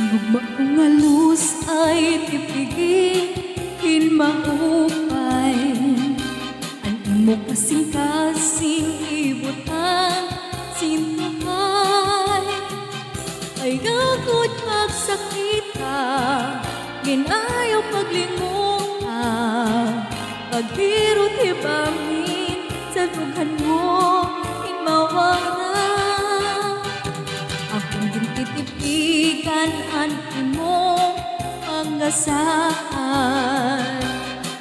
Gugma kong alus ay tipigin hinmaupay. Ang imo kasing-kasing ibutang sintuhay. Ay gagod magsakita, ginayaw paglingunga. Paghirot hibangin sa dughan mo hinmawala. Akong gintitipigan ang imong pangasaan.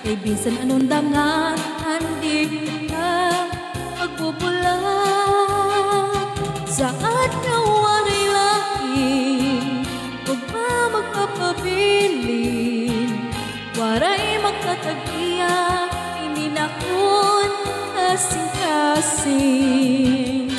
Kay bisan anong dangan, hindi kita magbubula. Saan ka waray lain, huwag pa magpapabilin. Waray magkatagiya, hindi na kun kasing-kasing.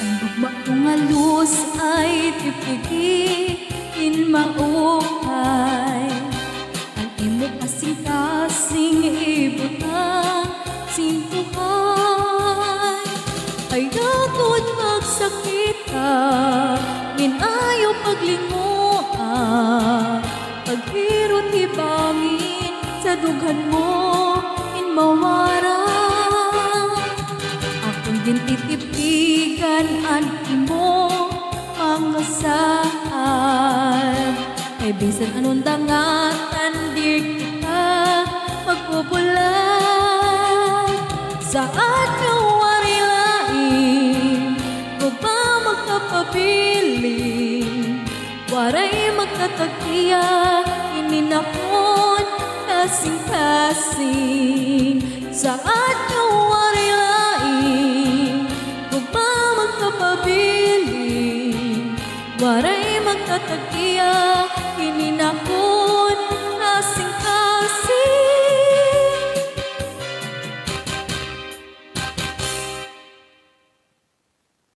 Ang gugma kong alus ay tipigin maupay. Ang imo kasing-kasing ibutang sintuhay. Ay gagod magsakita, ginayaw paglingunga. Paghirot hibangin sa dughan mo hinmawara. Akong gintitipigan ang imong pangasaan. Kay bisan anong dangatan, di kita magbubula. Saan ka wari lain, huwag pa magkapabilin. Waray magkatagiya, hindi na kun kasing-kasing. Saan ka wari lain, huwag pa magkapabilin. Waray magkatagiya, hindi na kun